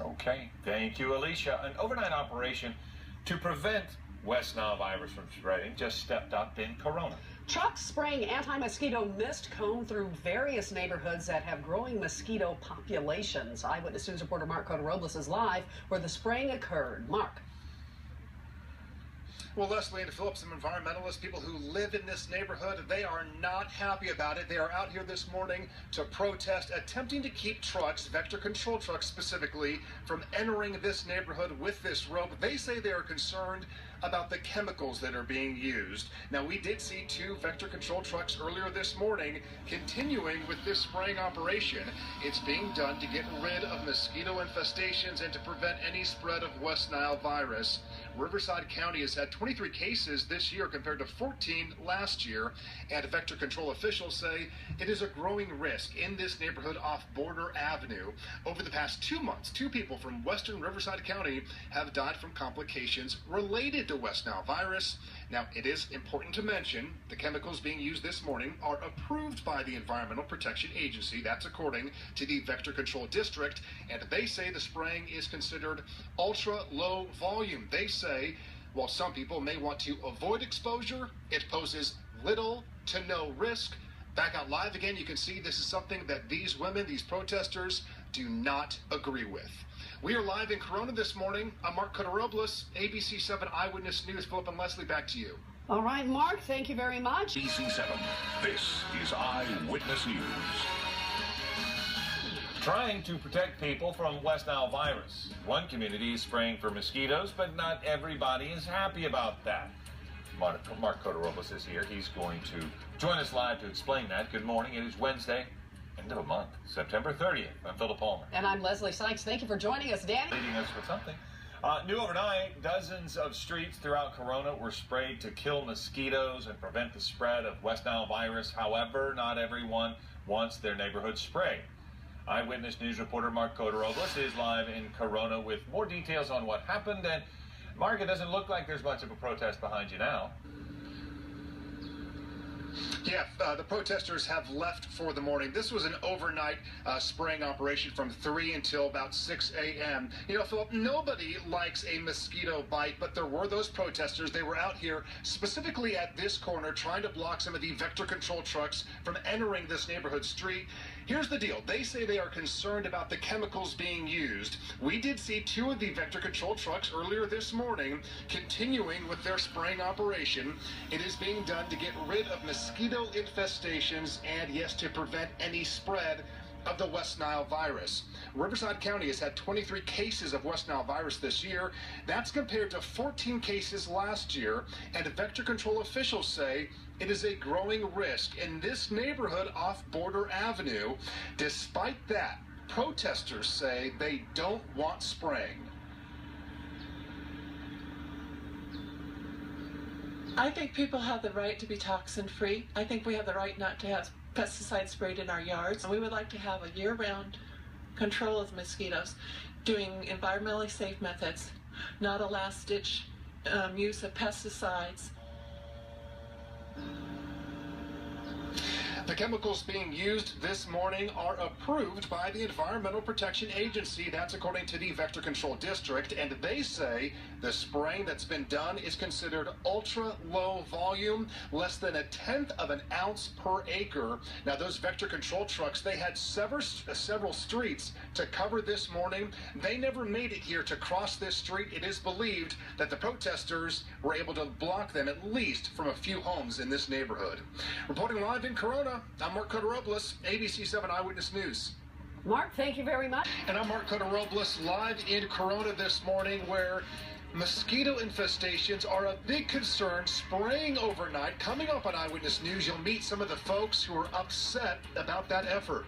Okay, thank you, Alicia. An overnight operation to prevent West Nile virus from spreading just stepped up in Corona. Trucks spraying anti-mosquito mist comb through various neighborhoods that have growing mosquito populations. Eyewitness News reporter Mark Cota-Robles is live where the spraying occurred. Mark. Well, Leslie and Philip, some environmentalists, people who live in this neighborhood, they are not happy about it. They are out here this morning to protest, attempting to keep trucks, vector control trucks specifically, from entering this neighborhood with this rope. They say they are concerned about the chemicals that are being used. Now, we did see 2 vector control trucks earlier this morning continuing with this spraying operation. It's being done to get rid of mosquito infestations and to prevent any spread of West Nile virus. Riverside County has had 23 cases this year compared to 14 last year, and vector control officials say it is a growing risk in this neighborhood off Border Avenue. Over the past 2 months, 2 people from western Riverside County have died from complications related to West Nile virus. Now, it is important to mention the chemicals being used this morning are approved by the Environmental Protection Agency. That's according to the Vector Control District, and they say the spraying is considered ultra low volume. They say while some people may want to avoid exposure, it poses little to no risk. Back out live again, you can see this is something that these women, these protesters, do not agree with. We are live in Corona this morning. I'm Mark Cota-Robles, ABC 7 Eyewitness News. Philip and Leslie, back to you. All right, Mark, thank you very much. ABC 7, this is Eyewitness News. Trying to protect people from West Nile virus. One community is spraying for mosquitoes, but not everybody is happy about that. Mark Cota-Robles is here. He's going to join us live to explain that. Good morning. It is Wednesday, end of a month, September 30th. I'm Philip Palmer. And I'm Leslie Sykes. Thank you for joining us, Danny. Leading us with something. New overnight, dozens of streets throughout Corona were sprayed to kill mosquitoes and prevent the spread of West Nile virus. However, not everyone wants their neighborhood sprayed. Eyewitness News reporter Mark Cota-Robles is live in Corona with more details on what happened. And Mark, it doesn't look like there's much of a protest behind you now. Yeah, the protesters have left for the morning. This was an overnight spraying operation from 3 until about 6 a.m. You know, Philip, nobody likes a mosquito bite, but there were those protesters. They were out here specifically at this corner trying to block some of the vector control trucks from entering this neighborhood street. Here's the deal. They say they are concerned about the chemicals being used. We did see 2 of the vector control trucks earlier this morning continuing with their spraying operation. It is being done to get rid of mosquito infestations and, yes, to prevent any spread of the West Nile virus. Riverside County has had 23 cases of West Nile virus this year. That's compared to 14 cases last year, and vector control officials say it is a growing risk in this neighborhood off Border Avenue. Despite that, protesters say they don't want spraying. I think people have the right to be toxin-free. I think we have the right not to have pesticides sprayed in our yards. And we would like to have a year-round control of mosquitoes, doing environmentally safe methods, not a last-ditch use of pesticides. The chemicals being used this morning are approved by the Environmental Protection Agency. That's according to the Vector Control District. And they say the spraying that's been done is considered ultra low volume, less than 1/10 of an ounce per acre. Now, those vector control trucks, they had several streets to cover this morning. They never made it here to cross this street. It is believed that the protesters were able to block them at least from a few homes in this neighborhood. Reporting live in Corona, I'm Mark Cota-Robles, ABC 7 Eyewitness News. Mark, thank you very much. And I'm Mark Cota-Robles, live in Corona this morning, where mosquito infestations are a big concern, spraying overnight. Coming up on Eyewitness News, you'll meet some of the folks who are upset about that effort.